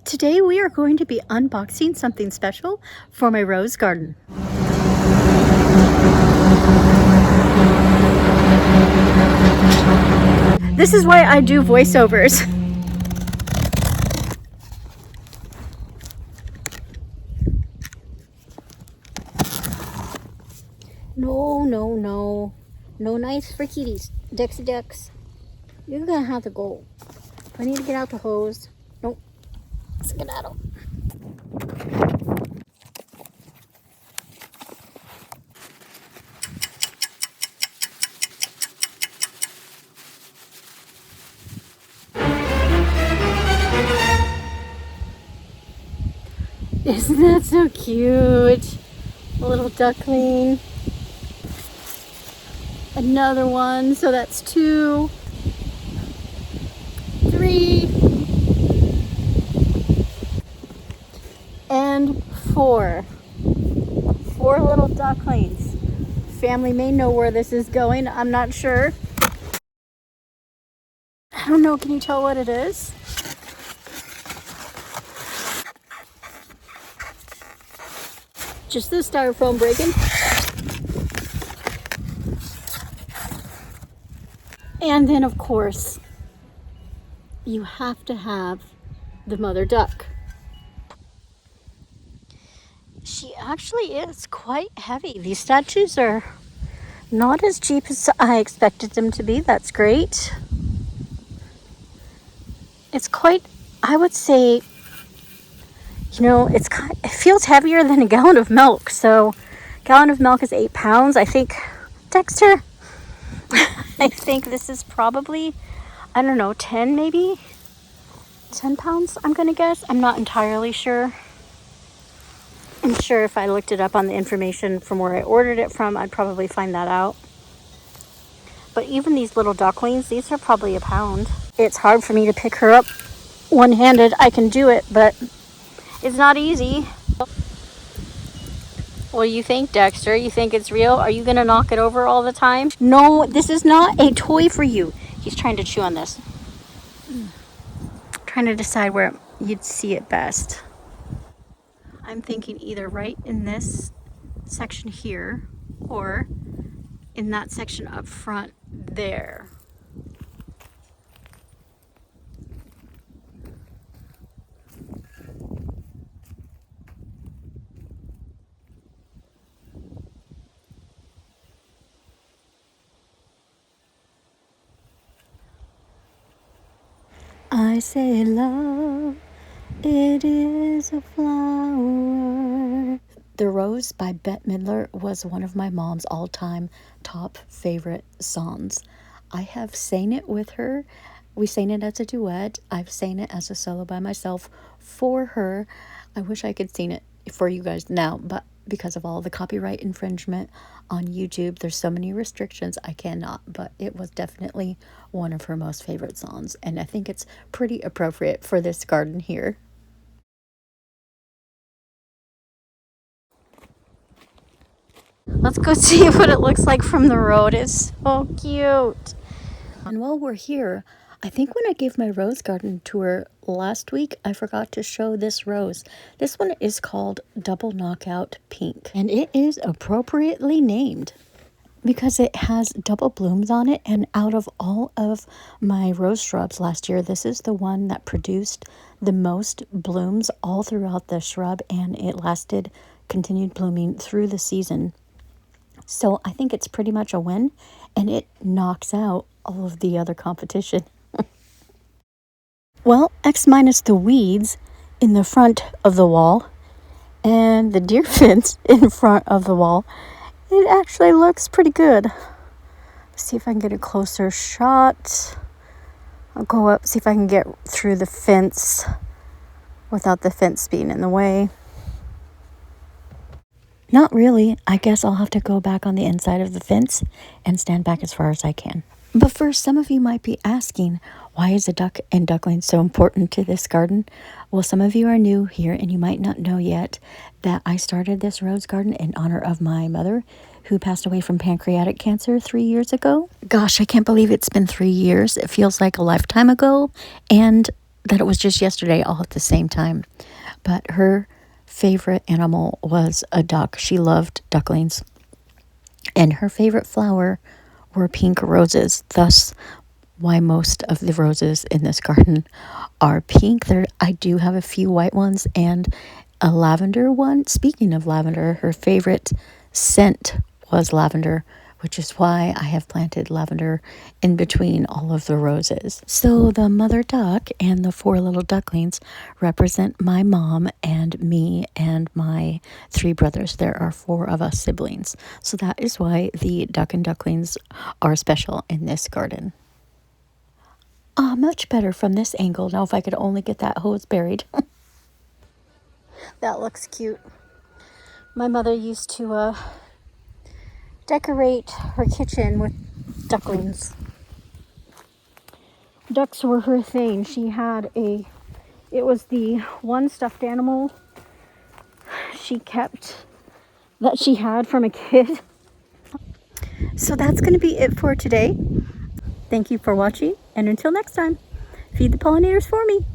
Today we are going to be unboxing something special for my rose garden. This is why I do voiceovers. No nice for kitties. Dexy Dex, you're gonna have to go. I need to get out the hose. Nope. Skedaddle. Isn't that so cute? A little duckling. Another one, so that's 2, 3, and 4. 4 little ducklings. Family may know where this is going. I'm not sure. I don't know. Can you tell what it is? Just the styrofoam breaking. And then, of course, you have to have the mother duck. She actually is quite heavy. These statues are not as cheap as I expected them to be. That's great. It's quite, I would say, it feels heavier than a gallon of milk. So a gallon of milk is 8 pounds. I think, Dexter, I think this is probably, 10 maybe? 10 pounds, I'm going to guess. I'm not entirely sure. I'm sure if I looked it up on the information from where I ordered it from, I'd probably find that out. But even these little ducklings, these are probably a pound. It's hard for me to pick her up one-handed. I can do it, but it's not easy. What do you think, Dexter? You think it's real? Are you going to knock it over all the time? No, this is not a toy for you. He's trying to chew on this. Trying to decide where you'd see it best. I'm thinking either right in this section here or in that section up front there. I say love, it is a flower. The Rose by Bette Midler was one of my mom's all-time top favorite songs. I have sang it with her. We sang it as a duet. I've sang it as a solo by myself for her. I wish I could sing it for you guys now, but because of all the copyright infringement on YouTube, there's so many restrictions, I cannot. But it was definitely one of her most favorite songs, and I think it's pretty appropriate for this garden here. Let's go see what it looks like from the road. It's so cute. And while we're here, I think when I gave my rose garden tour last week, I forgot to show this rose. This one is called Double Knockout Pink, and it is appropriately named because it has double blooms on it. And out of all of my rose shrubs last year, this is the one that produced the most blooms all throughout the shrub, and it continued blooming through the season. So I think it's pretty much a win, and it knocks out all of the other competition. Well, X minus the weeds in the front of the wall and the deer fence in front of the wall, it actually looks pretty good. Let's see if I can get a closer shot. I'll go up, see if I can get through the fence without the fence being in the way. Not really. I guess I'll have to go back on the inside of the fence and stand back as far as I can. But first, some of you might be asking, why is a duck and duckling so important to this garden? Well, some of you are new here, and you might not know yet that I started this rose garden in honor of my mother, who passed away from pancreatic cancer 3 years ago. Gosh, I can't believe it's been 3 years. It feels like a lifetime ago. And that it was just yesterday all at the same time. But her favorite animal was a duck. She loved ducklings. And her favorite flower were pink roses. Thus, why most of the roses in this garden are pink. I do have a few white ones and a lavender one. Speaking of lavender, her favorite scent was lavender, which is why I have planted lavender in between all of the roses. So the mother duck and the four little ducklings represent my mom and me and my three brothers. There are four of us siblings. So that is why the duck and ducklings are special in this garden. Ah, much better from this angle. Now if I could only get that hose buried. That looks cute. My mother used to decorate her kitchen with ducklings. Ducks were her thing. She had it was the one stuffed animal she kept that she had from a kid. So that's going to be it for today. Thank you for watching, and until next time, feed the pollinators for me.